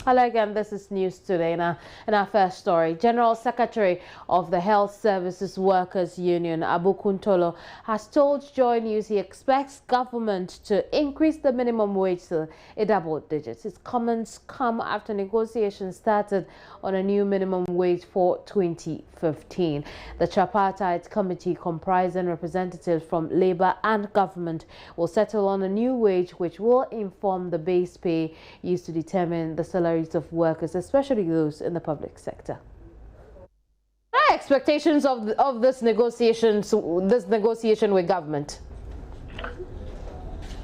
Hello again, this is News Today. In our first story, General Secretary of the Health Services Workers Union, Abu Kuntolo, has told Joy News he expects government to increase the minimum wage to a double digits. His comments come after negotiations started on a new minimum wage for 2015. The tripartite committee, comprising representatives from Labour and government, will settle on a new wage which will inform the base pay used to determine the salaries of workers, especially those in the public sector. What are expectations of this negotiation with government?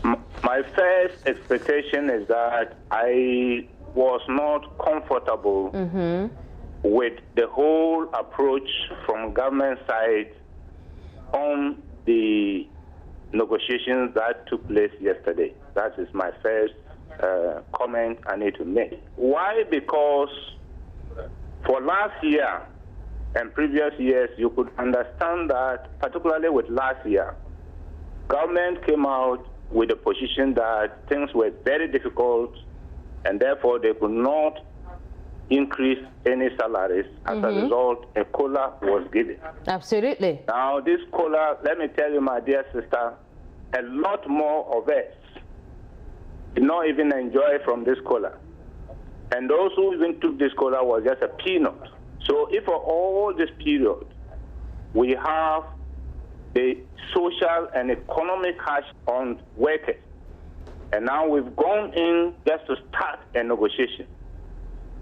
My first expectation is that I was not comfortable with the whole approach from government side on the negotiations that took place yesterday. That is my first comment I need to make. Why? Because for last year and previous years, you could understand that, particularly with last year, government came out with a position that things were very difficult and therefore they could not increase any salaries. As a result, a COLA was given. Absolutely. Now, this COLA, let me tell you, my dear sister, a lot more of us did not even enjoy from this COLA. And those who even took this COLA was just a peanut. So if for all this period we have the social and economic harsh on workers, and now we've gone in just to start a negotiation,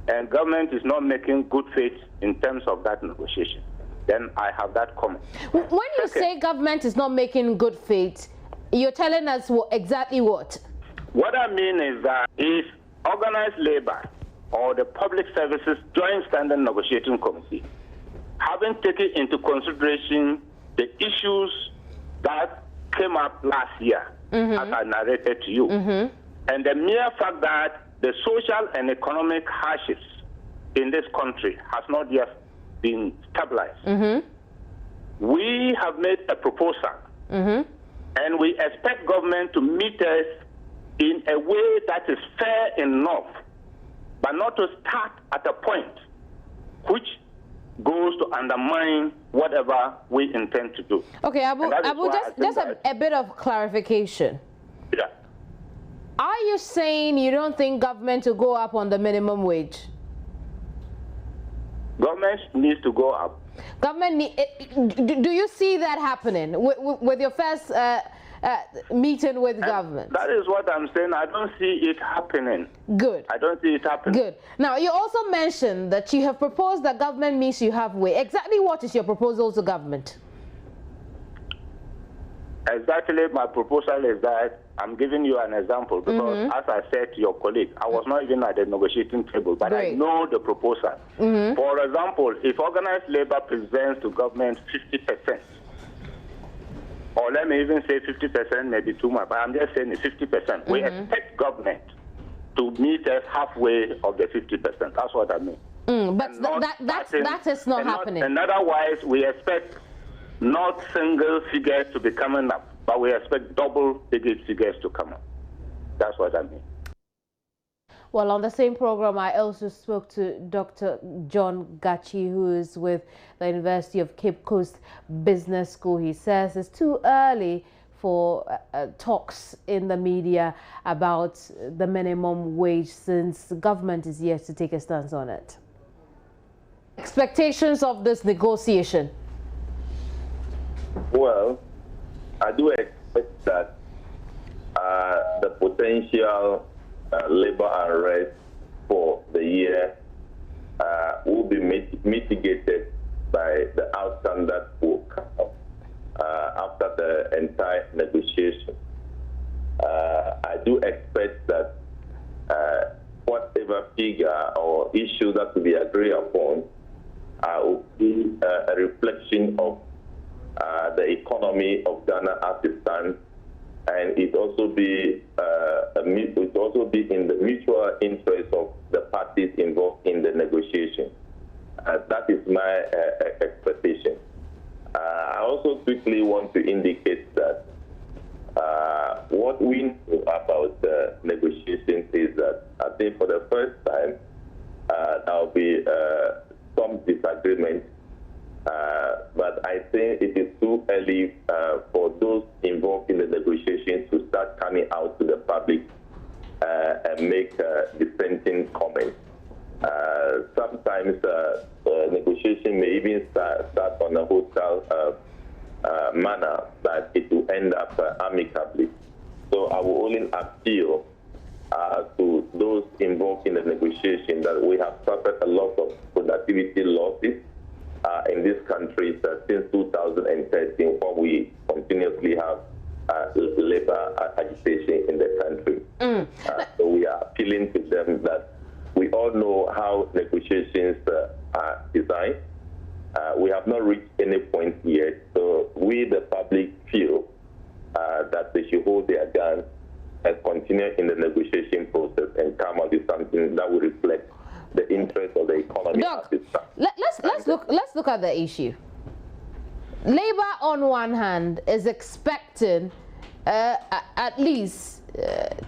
and government is not making good faith in terms of that negotiation, then I have that comment. When you say government is not making good faith, you're telling us exactly what? What I mean is that if organized labor or the Public Services Joint Standing Negotiating Committee, having taken into consideration the issues that came up last year, as I narrated to you, and the mere fact that the social and economic hardships in this country has not yet been stabilized, we have made a proposal, and we expect government to meet us in a way that is fair enough, but not to start at a point which goes to undermine whatever we intend to do. Okay, Abu, just a bit of clarification. Yeah. Are you saying you don't think government will go up on the minimum wage? Government needs to go up. Government, do you see that happening with your first meeting with government? That is what I'm saying. I don't see it happening. Good. I don't see it happening. Good. Now, you also mentioned that you have proposed that government meets you halfway. Exactly what is your proposal to government? Exactly, my proposal is that I'm giving you an example because, as I said to your colleague, I was not even at the negotiating table, but I know the proposal. For example, if organized labor presents to government 50%, or let me even say 50%, maybe too much, but I'm just saying 50%. We expect government to meet us halfway of the 50%. That's what I mean. But that is not happening. And otherwise, we expect not single figures to be coming up, but we expect double-digit figures to come up. That's what I mean. Well, on the same program, I also spoke to Dr. John Gachi, who is with the University of Cape Coast Business School. He says it's too early for talks in the media about the minimum wage since the government is yet to take a stance on it. Expectations of this negotiation? Well, I do expect that the potential labor unrest for the year will be mitigated by the outcome that will come after the entire negotiation. I do expect that whatever figure or issue that will be agreed upon will be a reflection of the economy of Ghana as it stands, and it also be in the mutual interest of the parties involved in the negotiation. That is my expectation. I also quickly want to indicate that what we know about the negotiations is that I think for the first time there will be some disagreement. But I think it is too early for those involved in the negotiations to start coming out to the public and make dissenting comments. Sometimes negotiation may even start on a hostile manner, but it will end up amicably. So I will only appeal to those involved in the negotiation that we have suffered a lot of productivity losses in this country since 2013, when we continuously have labor agitation in the country. So we are appealing to them that we all know how negotiations are designed. We have not reached any point yet, so we, the public, feel that they should hold their guns and continue in the negotiation process and come out with something that will reflect the interest of the economy. Doc, let's look at the issue. Labour, on one hand, is expecting at least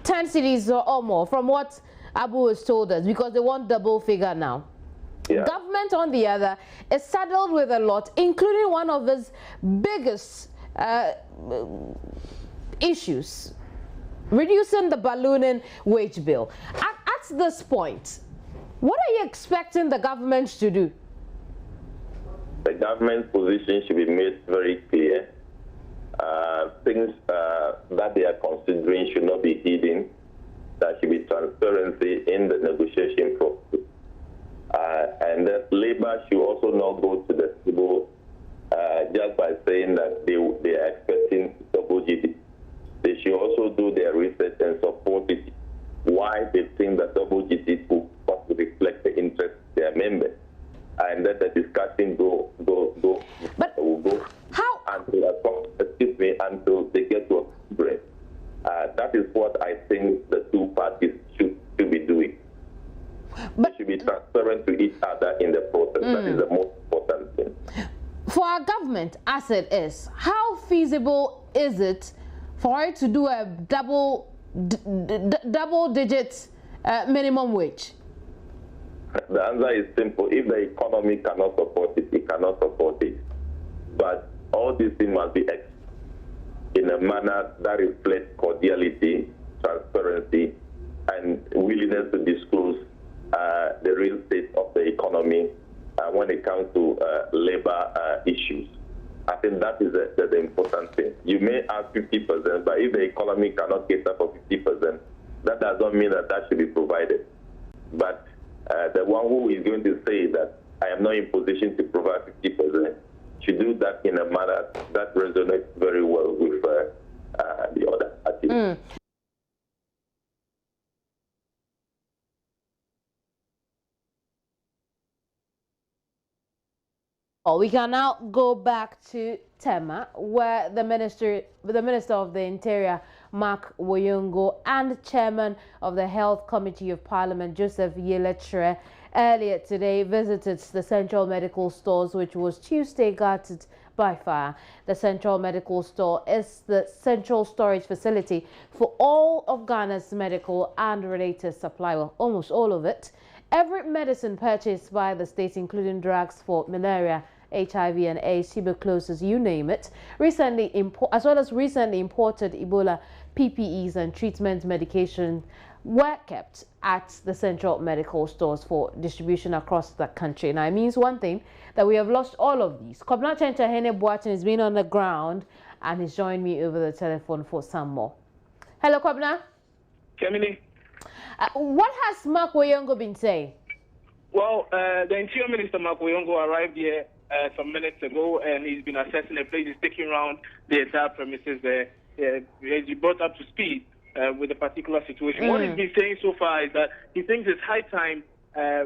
10 cities or more, from what Abu has told us, because they want double figure now. Yeah. Government, on the other, is saddled with a lot, including one of its biggest issues, reducing the ballooning wage bill. At this point, what are you expecting the government to do? The government's position should be made very clear. Things that they are considering should not be hidden. There should be transparency in the negotiation process. And that labor should also not go to the table just by saying that they are expecting double GDP. They should also do their research and support it, why they think that double GDP will reflect the interest of their members. And that the discussion will go how until they get to a break. That is what I think the two parties should be doing. But they should be transparent to each other in the process. That is the most important thing. For our government, as it is, how feasible is it for it to do a double-digit minimum wage? The answer is simple. If the economy cannot support it, it cannot support it. But all these things must be in a manner that reflects cordiality, transparency, and willingness to disclose the real state of the economy when it comes to labor issues. I think that is the important thing. You may ask 50%, but if the economy cannot cater for 50%, that does not mean that should be provided. But the one who is going to say that I am not in position to provide 50% should do that in a manner that resonates very well with the other parties. We can now go back to Tema, where the Minister of the Interior, Mark Woyongo, and Chairman of the Health Committee of Parliament, Joseph Yeletre, earlier today visited the Central Medical Stores, which was Tuesday gutted by fire. The Central Medical Store is the central storage facility for all of Ghana's medical and related supply, well, almost all of it. Every medicine purchased by the state, including drugs for malaria, HIV and AIDS, tuberculosis, you name it, as well as recently imported Ebola PPEs and treatment medication, were kept at the Central Medical Stores for distribution across the country. Now, it means one thing, that we have lost all of these. Kobna Chenchahene Boatin has been on the ground and he's joined me over the telephone for some more. Hello, Kobna. Kemini. What has Mark Woyongo been saying? Well, the Interior Minister, Mark Woyongo, arrived here some minutes ago, and he's been assessing the place. He's taking around the entire premises there. He brought up to speed with the particular situation. What he's been saying so far is that he thinks it's high time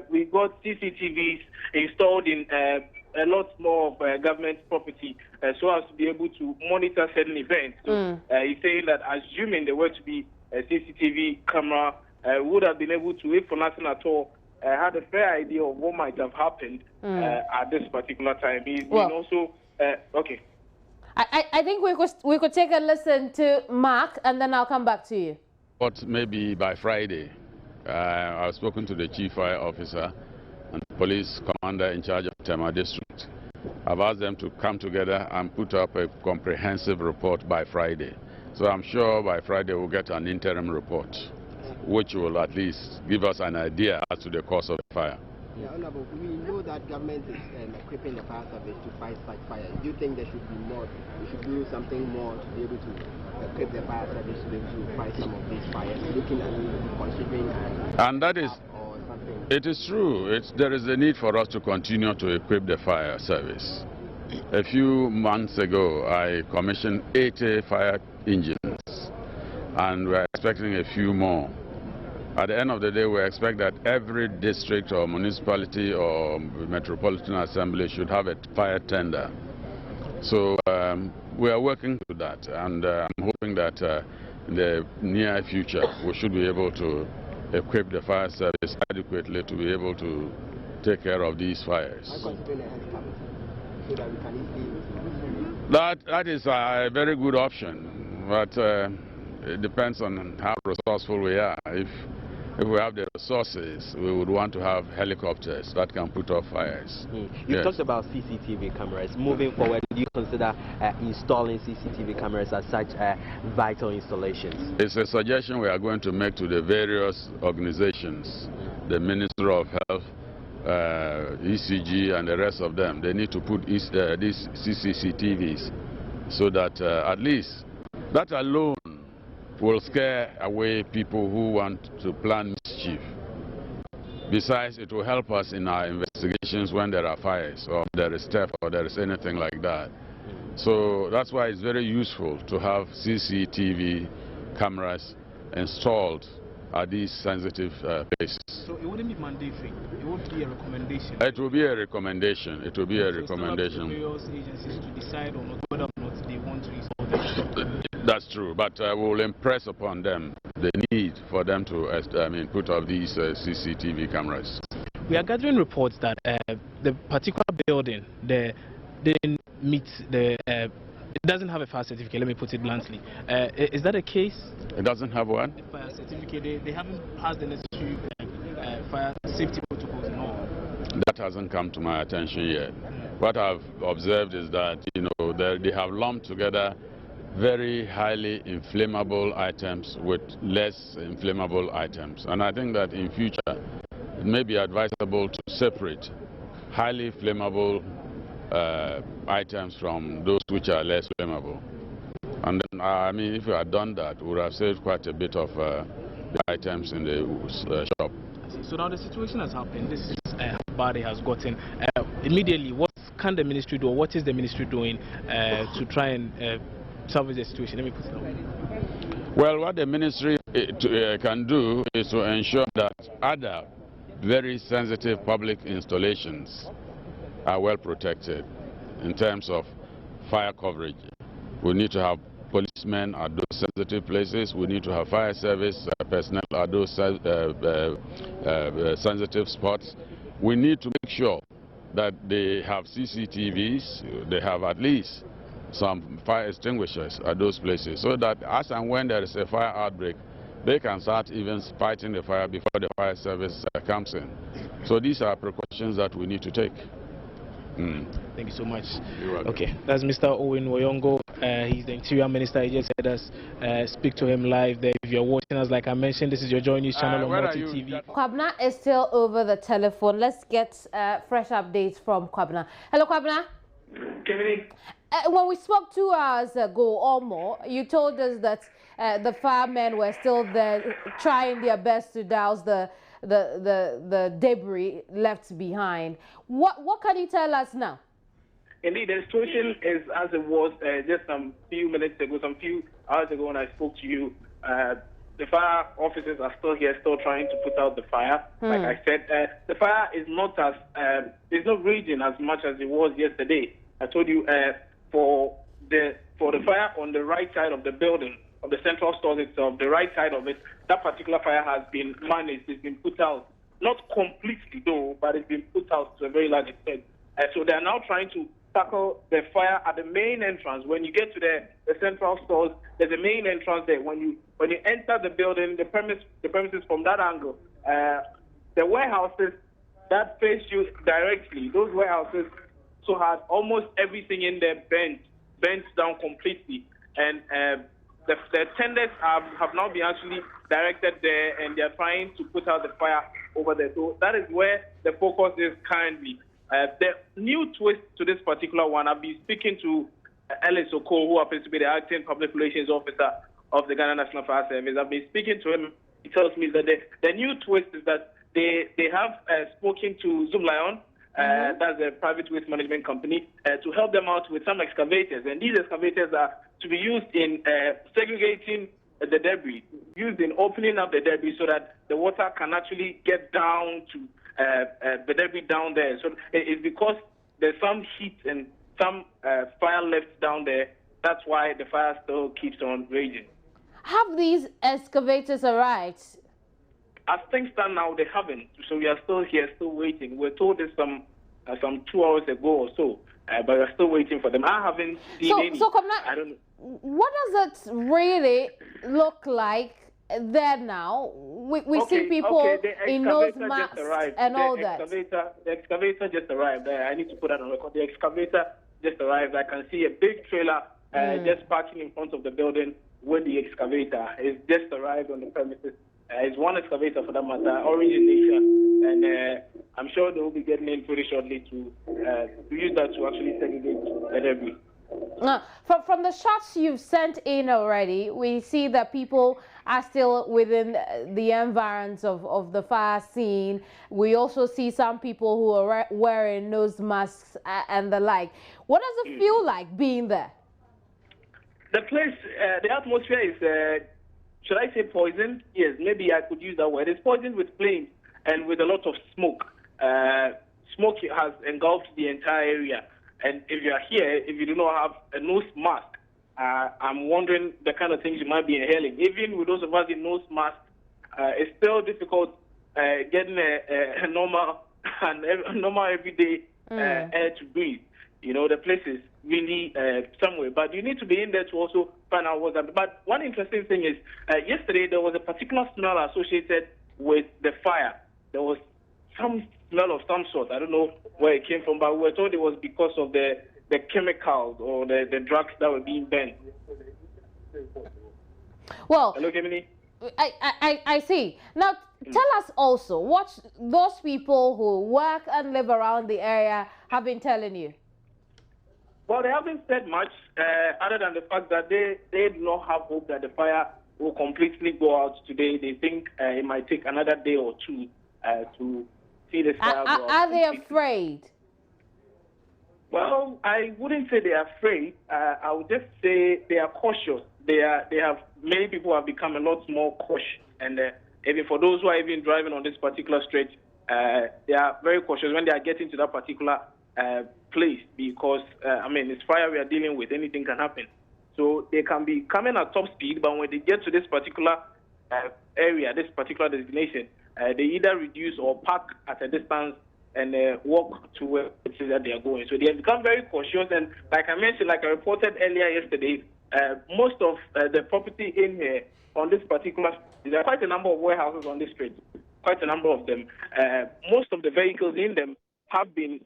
we got CCTVs installed in a lot more of government property so as to be able to monitor certain events. So, he's saying that assuming there were to be a CCTV camera, would have been able to, if for nothing at all, had a fair idea of what might have happened at this particular time. He's been also okay. I think we could take a listen to Mark, and then I'll come back to you. But maybe by Friday, I've spoken to the Chief Fire Officer, police commander in charge of Tema district. I've asked them to come together and put up a comprehensive report by Friday. So I'm sure by Friday we'll get an interim report, which will at least give us an idea as to the cause of the fire. Yeah, Honorable, we know that government is equipping the fire service to fight such fires. Do you think there should be more? We should do something more to be able to equip the fire service to be able to fight some of these fires, looking at considering and that is, or something. it is true. There is a need for us to continue to equip the fire service. A few months ago, I commissioned 80 fire engines, and we're expecting a few more. At the end of the day, we expect that every district or municipality or metropolitan assembly should have a fire tender. So we are working to that, and I'm hoping that in the near future we should be able to equip the fire service adequately to be able to take care of these fires. That is a very good option, but it depends on how resourceful we are. If we have the resources, we would want to have helicopters that can put off fires. You talked about CCTV cameras. Moving forward, do you consider installing CCTV cameras as such vital installations? It's a suggestion we are going to make to the various organizations, the Ministry of Health, ECG, and the rest of them. They need to put these CCTVs so that at least that alone will scare away people who want to plan mischief. Besides, it will help us in our investigations when there are fires or there is theft or there is anything like that. So that's why it's very useful to have CCTV cameras installed at these sensitive places. So it wouldn't be mandatory, it would be a recommendation? It will be a recommendation. It will be a recommendation. Various agencies to decide on whether or not they want to install them. That's true, but we will impress upon them the need for them to put up these CCTV cameras. We are gathering reports that the particular building didn't meet the it doesn't have a fire certificate, let me put it bluntly. Is that a case? It doesn't have what? A fire certificate. They haven't passed the necessary fire safety protocols and all. That hasn't come to my attention yet. What I've observed is that, they have lumped together very highly inflammable items with less inflammable items. And I think that in future, it may be advisable to separate highly flammable items from those which are less flammable. And then, if we had done that, we would have saved quite a bit of the items in the shop. So now the situation has happened. This is how bad it has gotten. Immediately, what can the ministry do, or what is the ministry doing to try and salvage the situation? Let me put it that way. Well, what the ministry can do is to ensure that other very sensitive public installations are well protected in terms of fire coverage. We need to have policemen at those sensitive places. We need to have fire service personnel at those sensitive spots. We need to make sure that they have CCTVs, they have at least some fire extinguishers at those places, so that as and when there is a fire outbreak, they can start even fighting the fire before the fire service comes in. So these are precautions that we need to take. Thank you so much. You're welcome. Okay, that's Mr. Owen Woyongo. He's the Interior Minister. He just said us speak to him live there. If you're watching us, like I mentioned, this is your Joy News channel on Multi TV. Kwabna is still over the telephone. Let's get fresh updates from Kwabna. Hello, Kwabna. When we spoke 2 hours ago or more, you told us that the firemen were still there trying their best to douse the debris left behind. What can you tell us now? Indeed, the situation is as it was just some few minutes ago, some few hours ago when I spoke to you. The fire officers are still here, still trying to put out the fire. Like I said, the fire is not as it's not raging as much as it was yesterday. I told you for the fire on the right side of the building, of the central stores itself, the right side of it, that particular fire has been managed. It's been put out, not completely though, but it's been put out to a very large extent. So they are now trying to tackle the fire at the main entrance. When you get to the central stores, there's a main entrance there. When you enter the building, the premises from that angle, the warehouses that face you directly. Those warehouses so had almost everything in there bent down completely, and the tenders have now been actually directed there, and they are trying to put out the fire over there. So that is where the focus is currently. The new twist to this particular one, I've been speaking to Ellis Oko, who happens to be the acting public relations officer of the Ghana National Fire Service. I've been speaking to him. He tells me that the new twist is that they have spoken to Zoom Lion, that's a private waste management company, to help them out with some excavators. And these excavators are to be used in segregating the debris, used in opening up the debris so that the water can actually get down to the debris down there. So it's because there's some heat and some fire left down there. That's why the fire still keeps on raging. Have these excavators arrived? As things stand now, they haven't. So we are still here, still waiting. We're told this some 2 hours ago or so, but we're still waiting for them. I haven't seen any. So I don't know. What does it really look like there now? We see people in nose masks and all that. The excavator just arrived. I need to put that on record. The excavator just arrived. I can see a big trailer just parking in front of the building with the excavator. It's just arrived on the premises. It's one excavator for that matter, orange in nature, and I'm sure they will be getting in pretty shortly to use that to actually segregate the debris. From the shots you've sent in already, we see that people are still within the environs of the fire scene. We also see some people who are wearing nose masks and the like. What does it feel like being there? The place, the atmosphere is, should I say poisoned? Yes, maybe I could use that word. It's poisoned with flames and with a lot of smoke. Smoke has engulfed the entire area. And if you are here, if you do not have a nose mask, I'm wondering the kind of things you might be inhaling. Even with those of us in nose masks, it's still difficult getting a normal everyday air to breathe. You know, the place is really somewhere. But you need to be in there to also find out what's happening. But one interesting thing is, yesterday there was a particular smell associated with the fire. There was some smell of some sort. I don't know where it came from, but we were told it was because of the chemicals or the drugs that were being burnt. Well, hello, Gemini? I see. Now, tell us also what those people who work and live around the area have been telling you. Well, they haven't said much other than the fact that they do not have hope that the fire will completely go out today. They think it might take another day or two to see the fire go out. Are they afraid? Well, I wouldn't say they are afraid. I would just say they are cautious. Many people have become a lot more cautious, and even for those who are even driving on this particular stretch, they are very cautious when they are getting to that particular place, because it's fire we are dealing with. Anything can happen. So they can be coming at top speed, but when they get to this particular area, this particular destination, they either reduce or park at a distance and walk to where it is that they are going. So they have become very cautious, and like I mentioned, like I reported earlier yesterday, most of the property in here on this particular, there are quite a number of warehouses on this street, quite a number of them. Most of the vehicles in them have been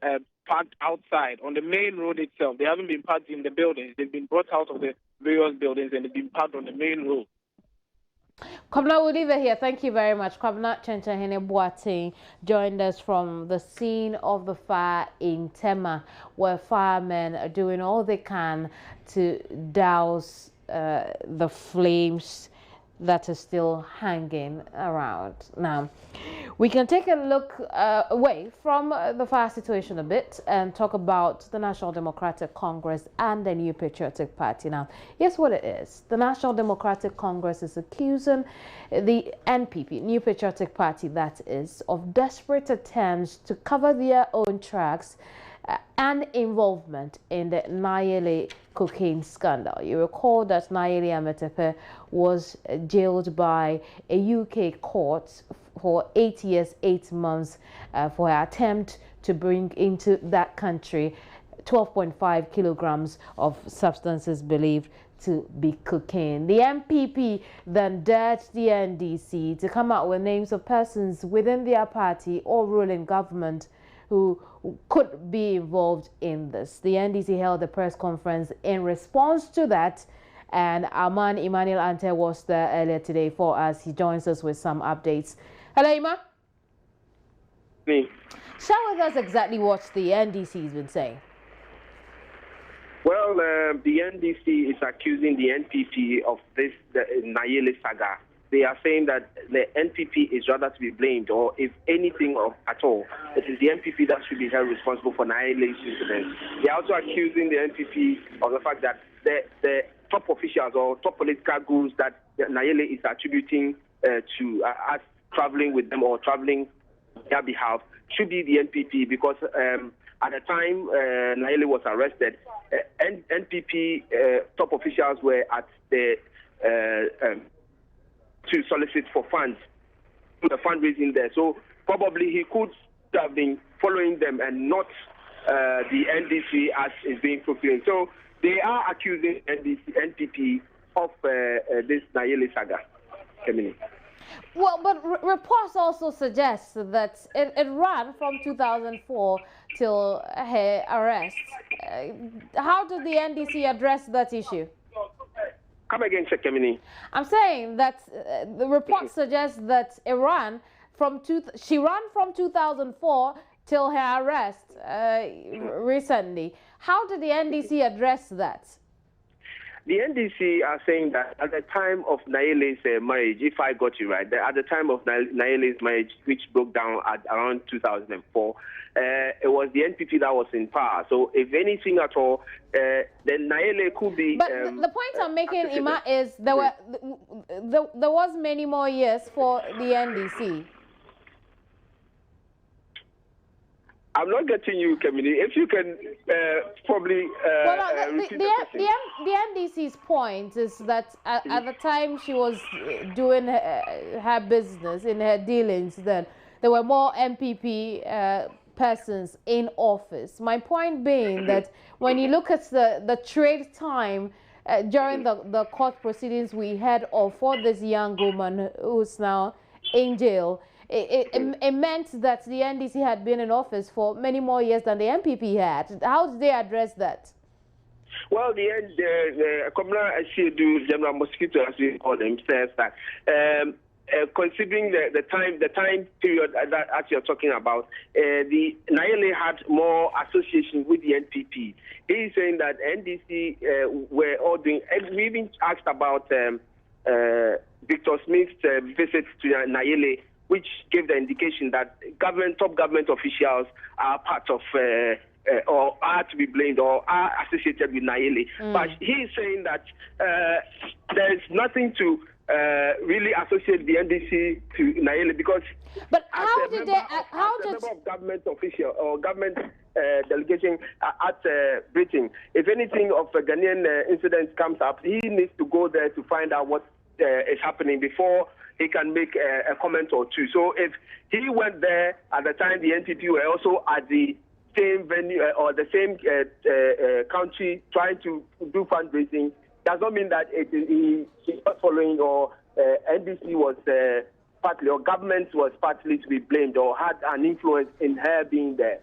parked outside on the main road itself. They haven't been parked in the buildings. They've been brought out of the various buildings and they've been parked on the main road. Kwabena, we'll leave it here. Thank you very much. Kwabena Chenchahene Boateng joined us from the scene of the fire in Tema, where firemen are doing all they can to douse the flames that are still hanging around. Now, we can take a look away from the fire situation a bit and talk about the National Democratic Congress and the New Patriotic Party. Now, here's what it is. The National Democratic Congress is accusing the NPP, New Patriotic Party that is, of desperate attempts to cover their own tracks and involvement in the Nayeli cocaine scandal. You recall that Nayeli Ametepe was jailed by a UK court for 8 years, 8 months for her attempt to bring into that country 12.5 kilograms of substances believed to be cooking. The MPP then dared the NDC to come out with names of persons within their party or ruling government who could be involved in this. The NDC held a press conference in response to that, and Aman Emmanuel Ante was there earlier today for us. He joins us with some updates. Hello, Ima. Me. Share with us exactly what the NDC has been saying. Well, the NDC is accusing the NPP of this Nayeli saga. They are saying that the NPP is rather to be blamed, or if anything at all, it is the NPP that should be held responsible for Nayeli's incident. They are also accusing the NPP of the fact that the top officials or top political gurus that Nayeli is attributing to us traveling with them or traveling on their behalf should be the NPP, because at the time Nayeli was arrested, NPP top officials were at the to solicit for funds, the fundraising there. So probably he could have been following them and not the NDC as is being proclaimed. So they are accusing NPP of this Nayeli saga. Well, but reports also suggest that it ran from 2004 till her arrest. How did the NDC address that issue? Come again, Shekemini. I'm saying that the report suggests that it ran from she ran from 2004 till her arrest recently. How did the NDC address that? The NDC are saying that at the time of Nayeli's marriage, if I got you right, at the time of Nayeli's marriage, which broke down at around 2004, it was the NPP that was in power. So if anything at all, then Nayeli could be... But the point I'm making, Ima, is there was many more years for the NDC. I'm not getting you, Kemini. If you can probably the NDC's point is that at the time she was doing her business, in her dealings, then there were more MPP persons in office. My point being that when you look at the trade time during the court proceedings we had of for this young woman who's now in jail, it meant that the NDC had been in office for many more years than the MPP had. How did they address that? Well, the Communal Ashedu General Mosquito, as we call them, says that considering the time period that as you're talking about, the Nayeli had more association with the NPP. He is saying that NDC were all doing. And we even asked about Victor Smith's visit to Nayeli, which gave the indication that top government officials are part of or are to be blamed or are associated with Nayeli. But he is saying that there is nothing to really associate the NDC to Nayeli, because but how did they? How did member of government official or government delegation at Britain, if anything of a Ghanaian incident comes up, he needs to go there to find out what is happening before he can make a comment or two. So if he went there at the time the NPP were also at the same venue or the same country trying to do fundraising, does not mean that he was following or NDC was partly or government was partly to be blamed or had an influence in her being there.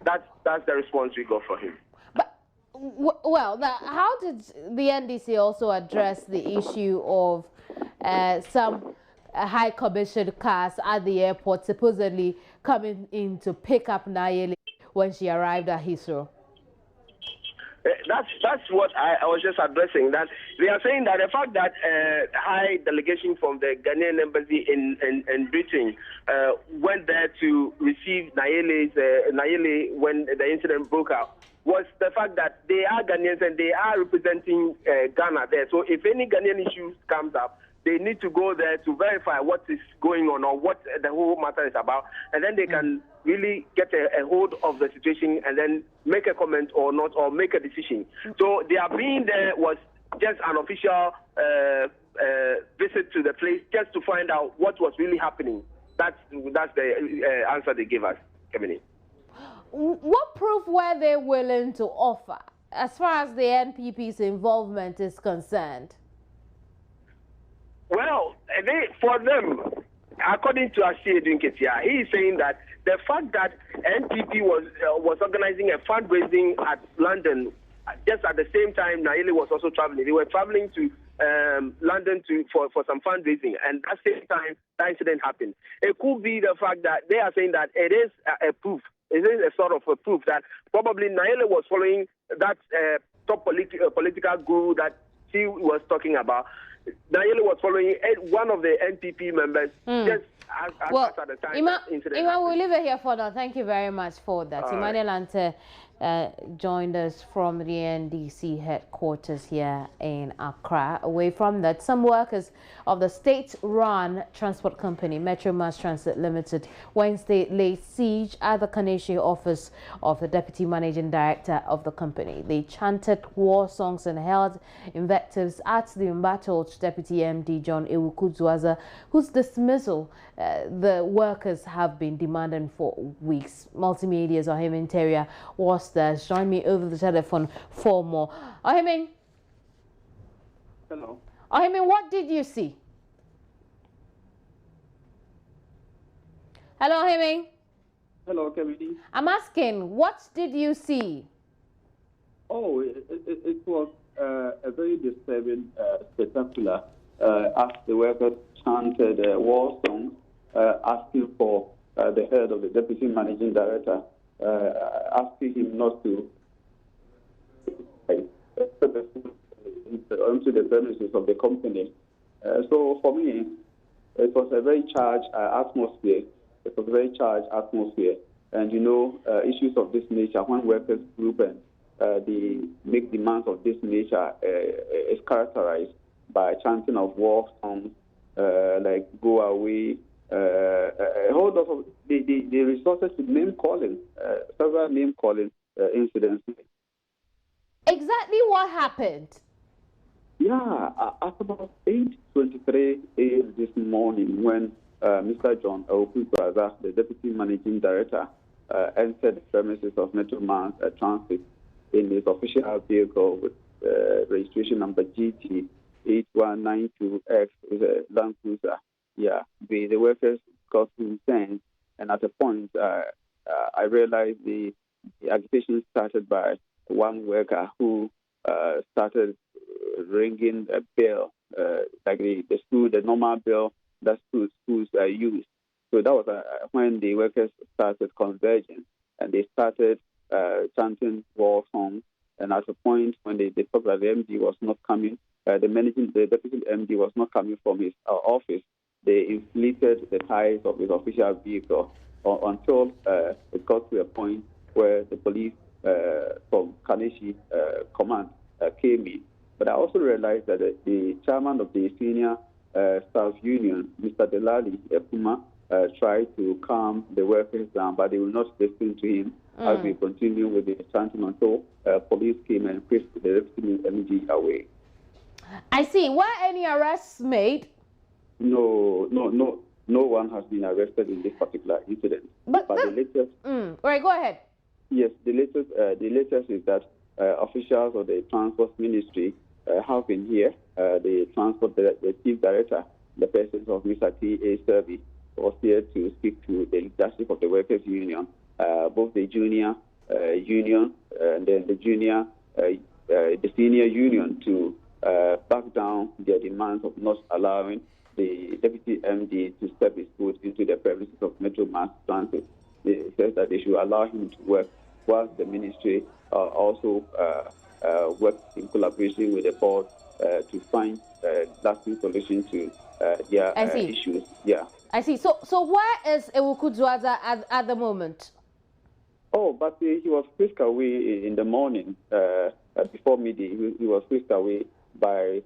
That's the response we got for him. But well, how did the NDC also address the issue of some high commission cars at the airport supposedly coming in to pick up Nayeli when she arrived at Heathrow? That's what I was just addressing. That they are saying that the fact that high delegation from the Ghanaian embassy in Britain went there to receive Nayeli when the incident broke out was the fact that they are Ghanaians and they are representing Ghana there. So if any Ghanaian issues comes up, they need to go there to verify what is going on or what the whole matter is about, and then they can really get a hold of the situation and then make a comment or not, or make a decision. So their being there was just an official visit to the place just to find out what was really happening. That's the answer they gave us, Kemini. What proof were they willing to offer as far as the NPP's involvement is concerned? Well, for them, according to Ashie Dunketia, he is saying that the fact that NPP was organizing a fundraising at London just at the same time Nayeli was also traveling. They were traveling to London for some fundraising, and at the same time that incident happened. It could be the fact that they are saying that it is a proof. It is a sort of a proof that probably Nayeli was following that top political guru that she was talking about. Nayeli was following one of the NPP members just as at the time that incident happened. We'll leave it here for now. Thank you very much for that. Emmanuel Ante joined us from the NDC headquarters here in Accra. Away from that, some workers of the state-run transport company, Metro Mass Transit Limited, Wednesday laid siege at the Kaneshie office of the Deputy Managing Director of the company. They chanted war songs and hurled invectives at the embattled Deputy MD John Ewukuzuaza, whose dismissal the workers have been demanding for weeks. Multimedia's Ohim Interior was there. Join me over the telephone for more. Ohim. Hello. Ohim, what did you see? Hello, Ohim. Hello, Kevin. I'm asking, what did you see? Oh, it was a very disturbing spectacular as the workers chanted war songs asking for the head of the Deputy Managing Director, asking him not to onto the premises of the company. So for me, it was a very charged atmosphere. It was a very charged atmosphere. And, you know, issues of this nature, when workers group and they make demands of this nature, is characterized by chanting of war songs, like "Go Away," a whole lot of they resorted to name calling, several name calling incidents. Exactly what happened? Yeah, at about 8:23 a.m. this morning, when Mr. John Ewukuzuaza, the Deputy Managing Director, entered the premises of Metro Mass Transit in his official vehicle with registration number GT 8192X, is a Land Cruiser. Yeah, the workers got concerned, and at a point, I realized the agitation started by one worker who started ringing a bell, like the normal bell that schools use. So that was when the workers started converging, and they started chanting war songs. And at a point when they thought that the MD was not coming, the deputy MD was not coming from his office, they inflated the tires of his official vehicle until it got to a point where the police from Kaneshie command came in. But I also realized that the chairman of the senior staff union, Mr. Delali Epuma, tried to calm the workers down, but they will not listen to him as we continue with the chanting until police came and pushed the deputy MD away. I see. Were any arrests made? No one has been arrested in this particular incident. But the latest... Right, go ahead. Yes, the latest is that officials of the Transport Ministry have been here. The Chief Director, the person of Mr. T.A. Servi, was here to speak to the leadership of the Workers' Union, both the junior union and then the senior union, to back down their demands of not allowing the Deputy MD to step his foot into the premises of Metro Mass Transit. They said that they should allow him to work, while the ministry also works in collaboration with the board to find lasting solution to their issues. Yeah. I see. So where is Ewukuzuaza at the moment? Oh, but he was whisked away in the morning before midday. He was whisked away by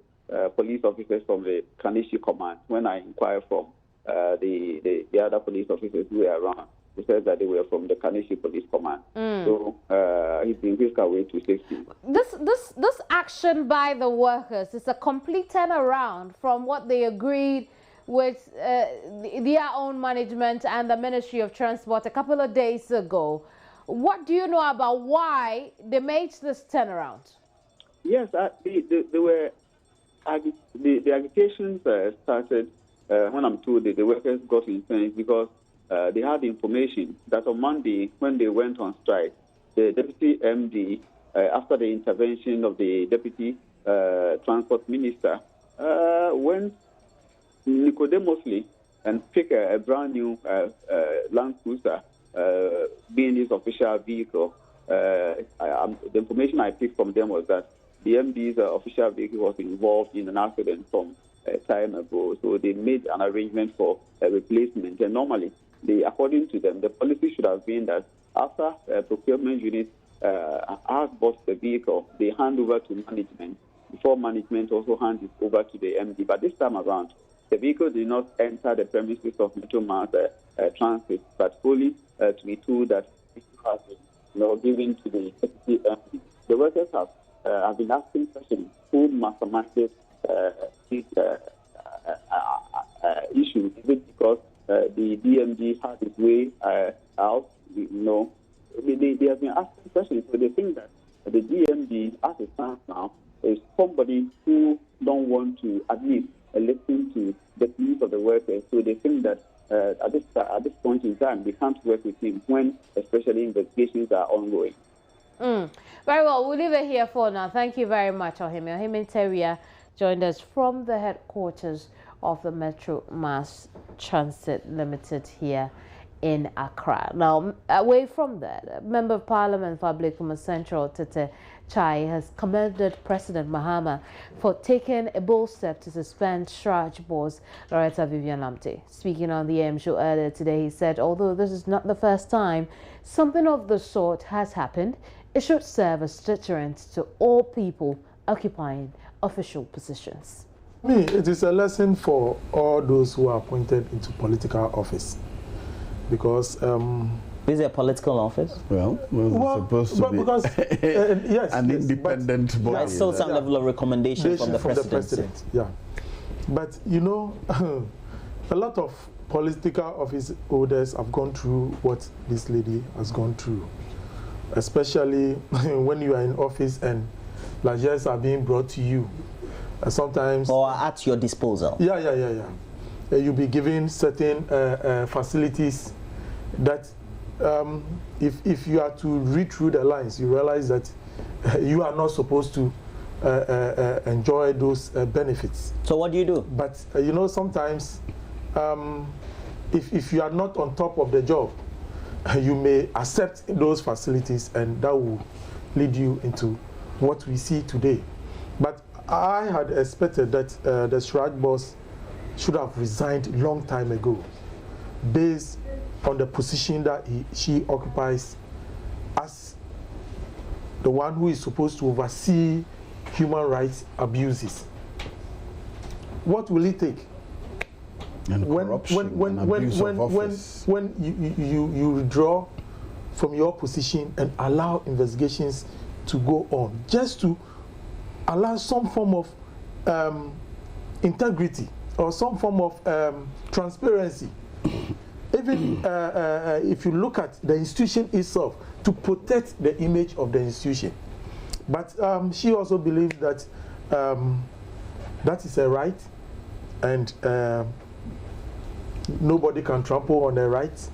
police officers from the Kaneshie command. When I inquired from the other police officers who were around, they said that they were from the Kaneshie police command. So he's been whisked away to safety. This action by the workers is a complete turnaround from what they agreed with their own management and the Ministry of Transport a couple of days ago. What do you know about why they made this turnaround? Yes, the agitations started when I'm told that the workers got incensed because they had information that on Monday, when they went on strike, the deputy MD, after the intervention of the deputy transport minister, went nicodemously and picked a brand new Land Cruiser, being his official vehicle. The information I picked from them was that the MD's official vehicle was involved in an accident from time ago, so they made an arrangement for a replacement. And normally, according to them, the policy should have been that after procurement unit has bought the vehicle, they hand over to management before management also hands it over to the MD. But this time around, the vehicle did not enter the premises of Metro Mass Transit, but only to be told that it has been given to the deputy MD. The workers have been asking questions who masterminded this issue. Is it because the DMD had its way out? They have been asking questions. So they think that the DMD, as it stands now, is somebody who don't want to admit and listen to the needs of the workers. So they think that at this point in time, they can't work with him when, especially, investigations are ongoing. Very well, we'll leave it here for now. Thank you very much, Ohimi. Ohimi Teria joined us from the headquarters of the Metro Mass Transit Limited here in Accra. Now, away from that, Member of Parliament for Ablekuma Central, Tete Chai, has commended President Mahama for taking a bold step to suspend Shraj boss Loretta Vivian Lamte. Speaking on the AM show earlier today, he said, although this is not the first time something of the sort has happened, it should serve as deterrent to all people occupying official positions. It is a lesson for all those who are appointed into political office, because is it a political office? Well, it's supposed to be because, yes, an independent body. There's still some level of recommendation from the president. Yeah, but you know, a lot of political office holders have gone through what this lady has gone through, especially when you are in office and largesse are being brought to you. Sometimes or at your disposal. Yeah. You'll be given certain facilities that if you are to read through the lines, you realize that you are not supposed to enjoy those benefits. So what do you do? But you know, sometimes if you are not on top of the job, you may accept those facilities, and that will lead you into what we see today. But I had expected that the Shraj boss should have resigned a long time ago, based on the position that she occupies as the one who is supposed to oversee human rights abuses. What will it take? And when you withdraw from your position and allow investigations to go on, just to allow some form of integrity or some form of transparency. Even if you look at the institution itself, to protect the image of the institution. But she also believes that that is a right, and nobody can trample on the rights.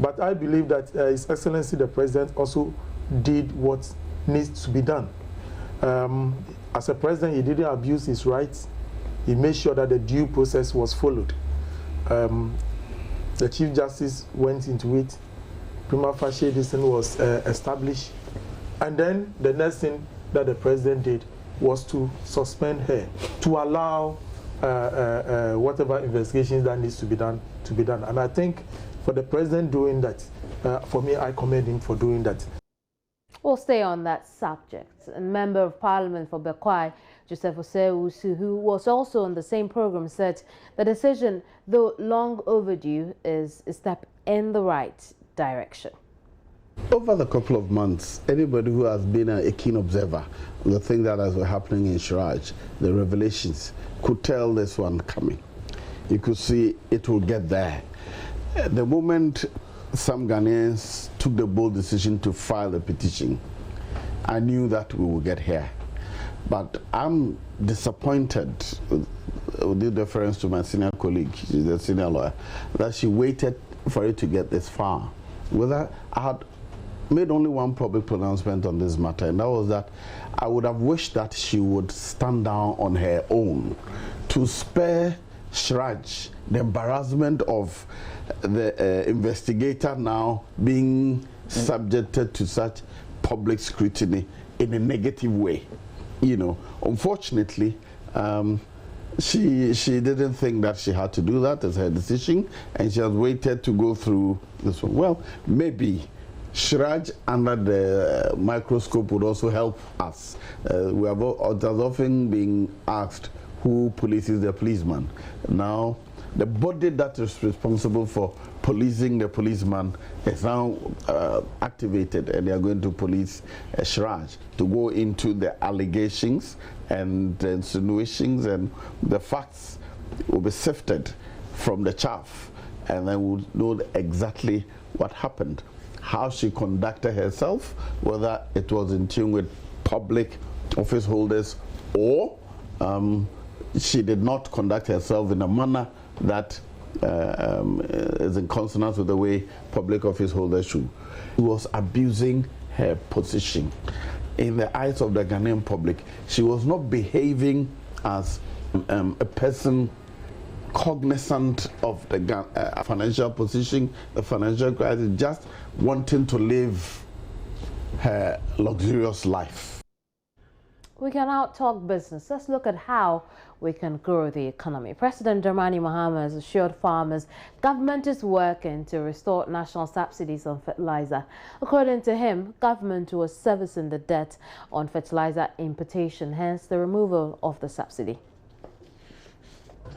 But I believe that His Excellency the President also did what needs to be done. As a president, he didn't abuse his rights. He made sure that the due process was followed. The Chief Justice went into it. Prima facie, this thing was established. And then the next thing that the president did was to suspend her, to allow whatever investigations that needs to be done to be done. And I think for the president doing that, for me, I commend him for doing that. We'll stay on that subject. A member of Parliament for Bekwai, Joseph Osei-Usu, who was also on the same program, said the decision, though long overdue, is a step in the right direction. Over the couple of months, anybody who has been a keen observer of the thing that has been happening in Shraj, the revelations, could tell this one coming. You could see it will get there. The moment some Ghanaians took the bold decision to file a petition, I knew that we would get here. But I'm disappointed, with the reference to my senior colleague, she's a senior lawyer, that she waited for it to get this far. Whether I had made only one public pronouncement on this matter, and that was that I would have wished that she would stand down on her own to spare Shraj the embarrassment of the investigator now being subjected to such public scrutiny in a negative way. You know, unfortunately, she didn't think that she had to do that as her decision, and she has waited to go through this one. Well, maybe Shraj under the microscope would also help us. We have often been asked who polices the policeman. Now, the body that is responsible for policing the policeman is now activated, and they are going to police Shraj to go into the allegations and the insinuations, and the facts will be sifted from the chaff, and then we'll know exactly what happened, how she conducted herself, whether it was in tune with public office holders or she did not conduct herself in a manner that is in consonance with the way public office holders should. She was abusing her position in the eyes of the Ghanaian public. She was not behaving as a person cognizant of the financial position, the financial crisis, just wanting to live her luxurious life. We can now talk business. Let's look at how we can grow the economy. President Dramani Mahama has assured farmers government is working to restore national subsidies on fertilizer. According to him, government was servicing the debt on fertilizer importation, hence the removal of the subsidy.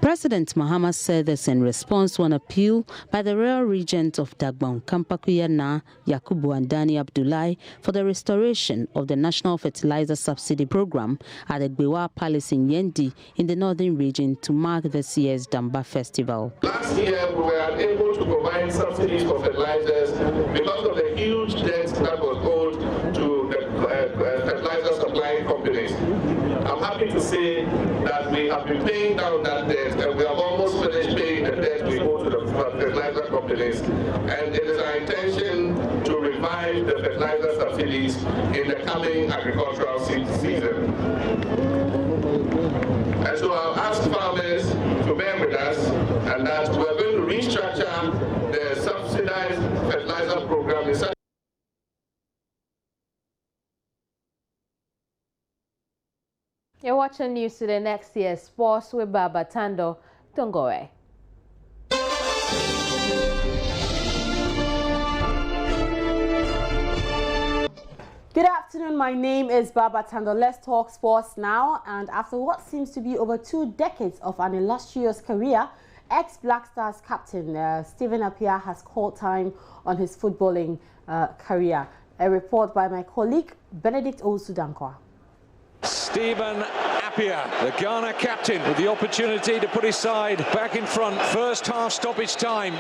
President Mahama said this in response to an appeal by the royal regent of Dagbon, Kampakuyana, Yakubu and Dani Abdullahi for the restoration of the National Fertilizer Subsidy Program at the Gbewa Palace in Yendi in the northern region to mark this year's Damba Festival. Last year, we were able to provide subsidies for fertilizers because of the huge debt that was owed to the fertilizer supplying companies. I'm happy to say that we have been paying down that debt, and we have almost finished paying the debt we owe to the fertilizer companies. And it is our intention to revive the fertilizer subsidies in the coming agricultural season. And so I'll ask farmers to bear with us, and that we're going to restructure the subsidized fertilizer program in such. You're watching News Today. Next year, Sports with Baba Tando. Don't go away. Good afternoon, my name is Baba Tando. Let's talk sports now. And after what seems to be over 2 decades of an illustrious career, ex-Black Stars captain Stephen Appiah has called time on his footballing career. A report by my colleague Benedict Osudankwa. Stephen Appiah, the Ghana captain, with the opportunity to put his side back in front. First half stoppage time.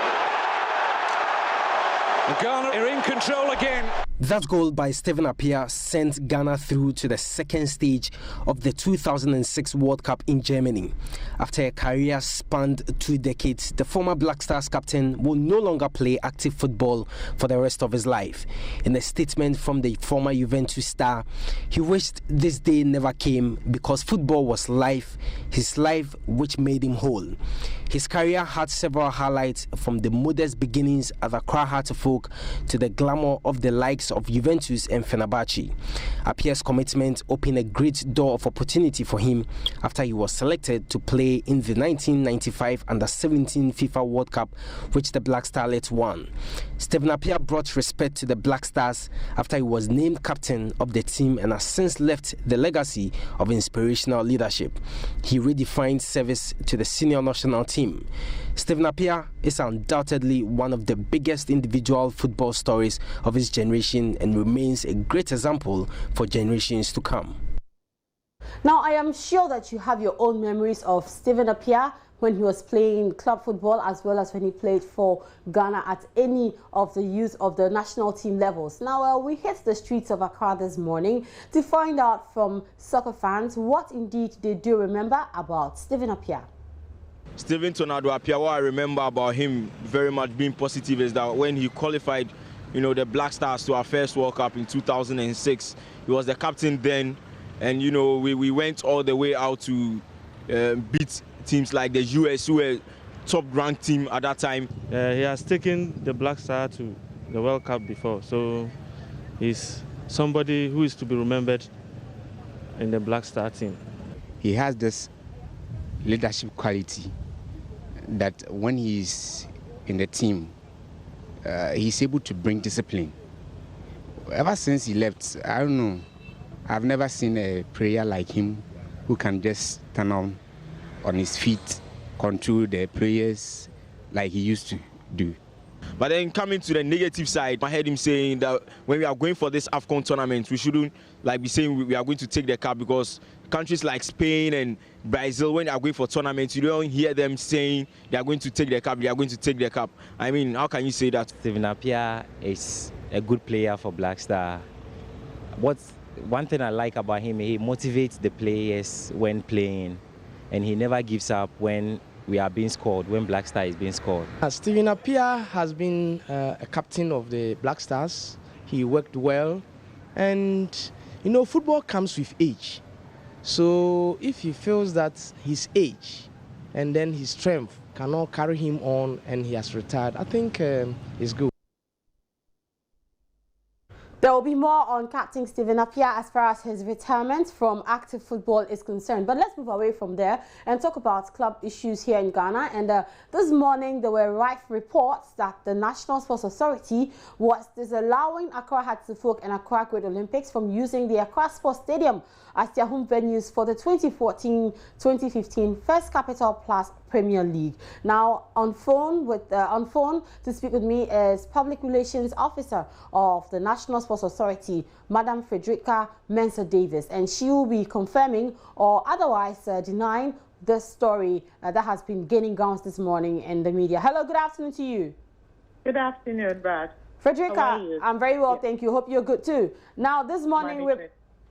Ghana are in control again. That goal by Stephen Appiah sent Ghana through to the second stage of the 2006 World Cup in Germany. After a career spanned 2 decades, the former Black Stars captain will no longer play active football for the rest of his life. In a statement from the former Juventus star, he wished this day never came because football was life, his life which made him whole. His career had several highlights, from the modest beginnings at Accra Heart of Oak to the glamour of the likes of Juventus and Fenerbahce. Appiah's commitment opened a great door of opportunity for him after he was selected to play in the 1995 Under-17 FIFA World Cup, which the Black Starlets won. Stephen Appiah brought respect to the Black Stars after he was named captain of the team and has since left the legacy of inspirational leadership. He redefined service to the senior national team. Stephen Appiah is undoubtedly one of the biggest individual football stories of his generation and remains a great example for generations to come. Now, I am sure that you have your own memories of Stephen Appiah, when he was playing club football as well as when he played for Ghana at any of the youth of the national team levels. Now, we hit the streets of Accra this morning to find out from soccer fans what indeed they do remember about Stephen Appiah. Stephen Tonado Appiah, what I remember about him very much being positive is that when he qualified, the Black Stars to our first World Cup in 2006, he was the captain then, and we went all the way out to beat teams like the US, who were top-ranked team at that time. He has taken the Black Star to the World Cup before, so he's somebody who is to be remembered in the Black Star team. He has this leadership quality that when he's in the team, he's able to bring discipline. Ever since he left, I don't know, I've never seen a player like him who can just stand on his feet, control the players like he used to do. But then coming to the negative side, I heard him saying that when we are going for this AFCON tournament, we shouldn't be saying we are going to take the cup, because countries like Spain and Brazil, when they are going for tournaments, you don't hear them saying they are going to take the cup, they are going to take the cup. I mean, how can you say that? Stephen Appiah is a good player for Black Star. One thing I like about him, he motivates the players when playing, and he never gives up when we are being scored, when Black Star is being scored. Stephen Appiah has been a captain of the Black Stars. He worked well, and football comes with age. So if he feels that his age and then his strength cannot carry him on and he has retired, I think it's good. There will be more on Captain Stephen Appiah as far as his retirement from active football is concerned. But let's move away from there and talk about club issues here in Ghana. And this morning, there were rife reports that the National Sports Authority was disallowing Accra Hearts of Oak and Accra Great Olympics from using the Accra Sports Stadium as their home venues for the 2014-2015 First Capital Plus Premier League. Now, on phone to speak with me is Public Relations Officer of the National Sports Authority, Madam Frederica Mensah Davis, and she will be confirming or otherwise denying the story that has been gaining grounds this morning in the media. Hello, good afternoon to you. Good afternoon, Brad. Frederica, I'm very well, thank you. Hope you're good too. Now, this morning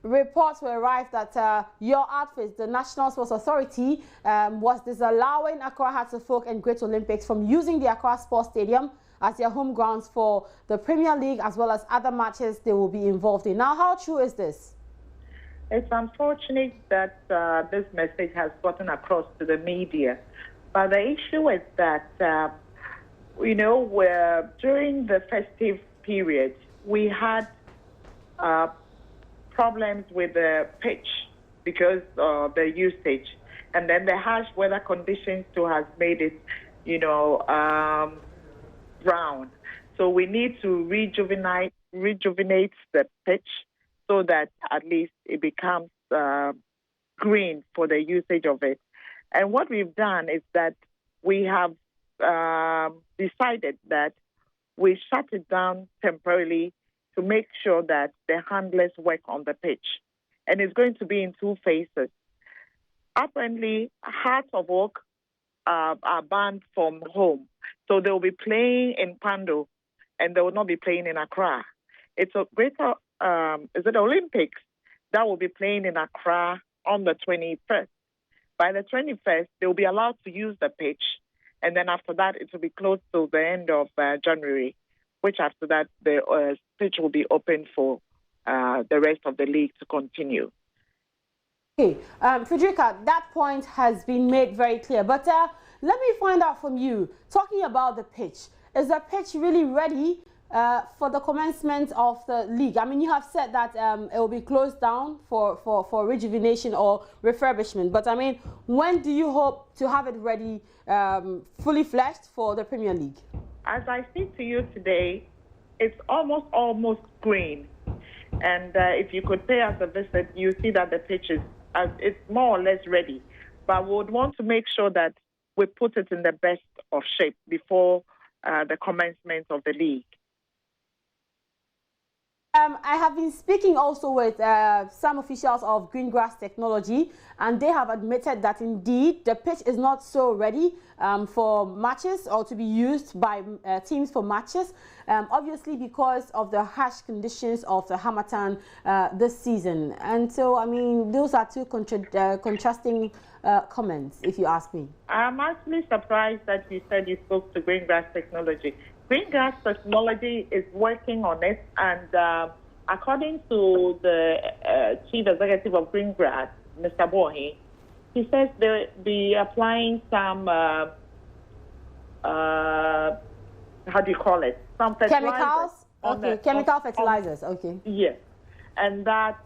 reports were arrived that your outfit, the National Sports Authority, was disallowing Accra Hearts of Oak and Great Olympics from using the Accra Sports Stadium as their home grounds for the Premier League as well as other matches they will be involved in. Now, how true is this? It's unfortunate that this message has gotten across to the media. But the issue is that, during the festive period, we had problems with the pitch because of the usage. And then the harsh weather conditions too has made it, brown. So we need to rejuvenate the pitch so that at least it becomes green for the usage of it. And what we've done is that we have decided that we shut it down temporarily to make sure that the handlers work on the pitch. And it's going to be in two phases. Apparently, Hearts of Oak are banned from home. So they will be playing in Pando, and they will not be playing in Accra. It's a greater, Olympics that will be playing in Accra on the 21st. By the 21st, they will be allowed to use the pitch, and then after that, it will be closed till the end of January, which after that, the pitch will be open for the rest of the league to continue. Okay, Frederica, that point has been made very clear, but let me find out from you, talking about the pitch, is the pitch really ready for the commencement of the league? I mean, you have said that it will be closed down for rejuvenation or refurbishment, but I mean, when do you hope to have it ready, fully fleshed for the Premier League? As I speak to you today, it's almost green. And if you could pay us a visit, you see that the pitch is it's more or less ready. But we would want to make sure that we put it in the best of shape before the commencement of the league. I have been speaking also with some officials of Greengrass Technology, and they have admitted that indeed the pitch is not so ready for matches or to be used by teams for matches, obviously because of the harsh conditions of the Harmattan this season. And so, I mean, those are two contrasting comments, if you ask me. I'm actually surprised that you said you spoke to Greengrass Technology. Greengrass Technology is working on it, and according to the chief executive of Greengrass, Mr. Bohi, he says they'll be applying some, how do you call it? Some fertilizers. Chemicals? Okay, chemical fertilizers, okay. Yes, and that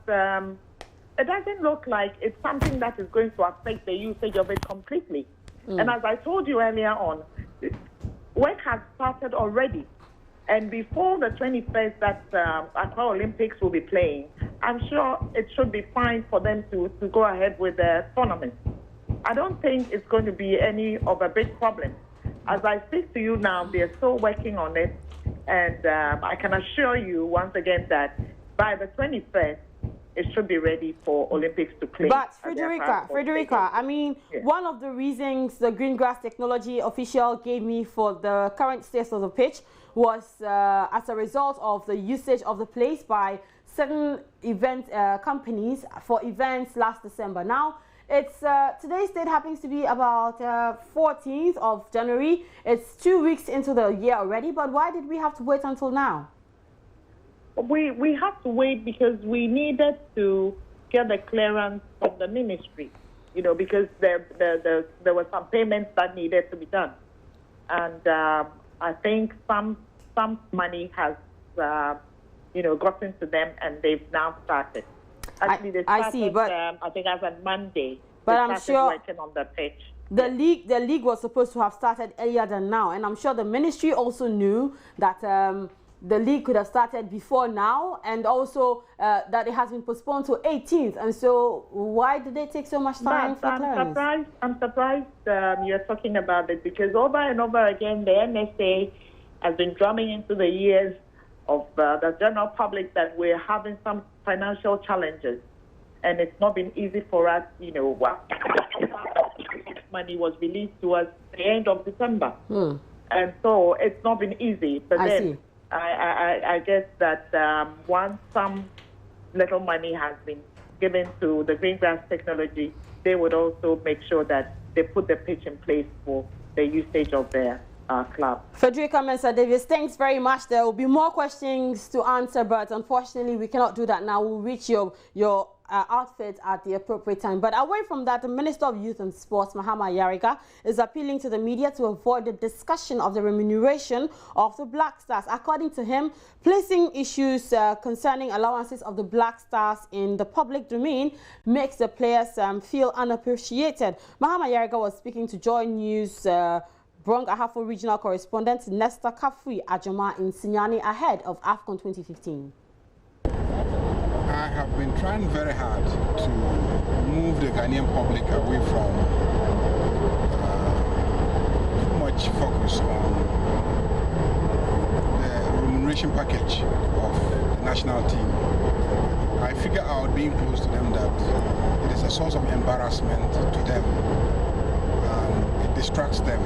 it doesn't look like it's something that is going to affect the usage of it completely. And as I told you earlier on, work has started already. And before the 21st that Accra Olympics will be playing, I'm sure it should be fine for them to go ahead with the tournament. I don't think it's going to be any of a big problem. As I speak to you now, they're still working on it. And I can assure you once again that by the 21st, it should be ready for Olympics to play. But Frederica, I mean, one of the reasons the Greengrass Technology official gave me for the current state of the pitch was as a result of the usage of the place by certain event companies for events last December. Now, it's today's date happens to be about 14th of January. It's 2 weeks into the year already, but why did we have to wait until now? We have to wait because we needed to get the clearance from the ministry, you know, because there were some payments that needed to be done. And I think some money has, gotten to them, and they've now started. Actually, they started, I see, but I think as on Monday, but they I'm started sure working on the pitch. The league was supposed to have started earlier than now, and I'm sure the ministry also knew that the league could have started before now, and also that it has been postponed to 18th. And so, why did they take so much time for clearance? I'm surprised you're talking about it, because over and over again, the NSA has been drumming into the ears of the general public that we're having some financial challenges, and it's not been easy for us. You know, money was released to us at the end of December, and so it's not been easy. But I guess that once some little money has been given to the Greengrass Technology, they would also make sure that they put the pitch in place for the usage of their club. Frederica Mensah-Davies, thanks very much. There will be more questions to answer, but unfortunately we cannot do that now. We'll reach your outfit at the appropriate time. But away from that, the Minister of Youth and Sports, Mahama Yariga, is appealing to the media to avoid the discussion of the remuneration of the Black Stars. According to him, placing issues concerning allowances of the Black Stars in the public domain makes the players feel unappreciated. Mahama Yariga was speaking to Joy News Brong Ahafo regional correspondent Nesta Kafui Ajoma in Sinyani ahead of AFCON 2015. I have been trying very hard to move the Ghanaian public away from too much focus on the remuneration package of the national team. I figure out, being close to them, that it is a source of embarrassment to them. It distracts them.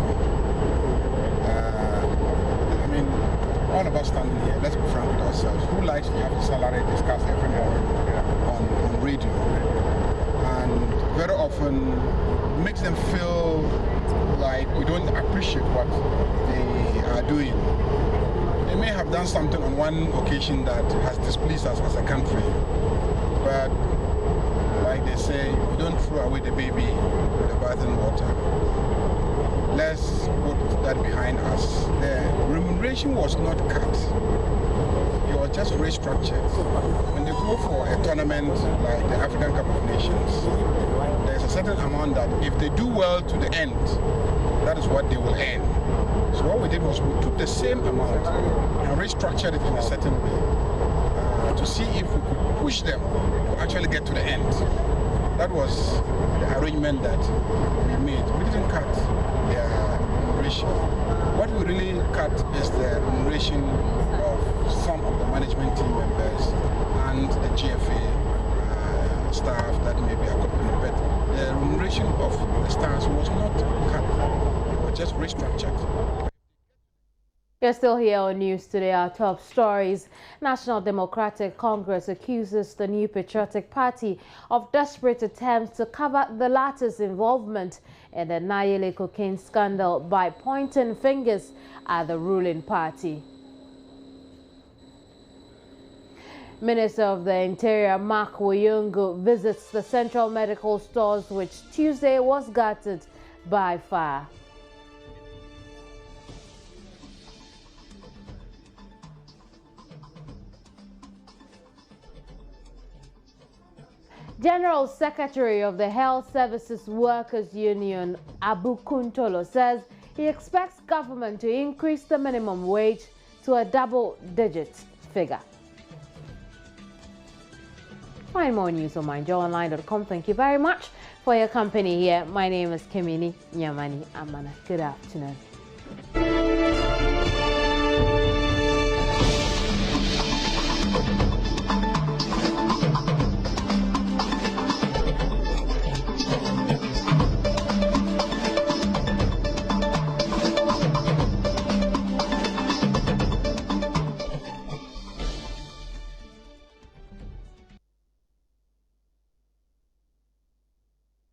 I mean, all of us standing here, let's be frank with ourselves. Who likes to have a salary discussed every morning on radio? And very often makes them feel like we don't appreciate what they are doing. They may have done something on one occasion that has displeased us as a country, but like they say, you don't throw away the baby with the bathing water. Let's put that behind us. The remuneration was not cut. It was just restructured. When they go for a tournament like the African Cup of Nations, there's a certain amount that if they do well to the end, that is what they will earn. So what we did was we took the same amount and restructured it in a certain way to see if we could push them to actually get to the end. That was the arrangement that we made. We didn't cut their remuneration. What we really cut is the remuneration of some of the management team members You're still here on News Today. Our top stories. National Democratic Congress accuses the New Patriotic Party of desperate attempts to cover the latter's involvement in the Nayeli cocaine scandal by pointing fingers at the ruling party. Minister of the Interior Mark Woyungu visits the Central Medical Stores, which Tuesday was gutted by fire. General Secretary of the Health Services Workers Union, Abu Kuntolo, says he expects government to increase the minimum wage to a double-digit figure. Find more news on myjoyonline.com. Thank you very much for your company here. My name is Kimini Nyamani Amana. Good afternoon.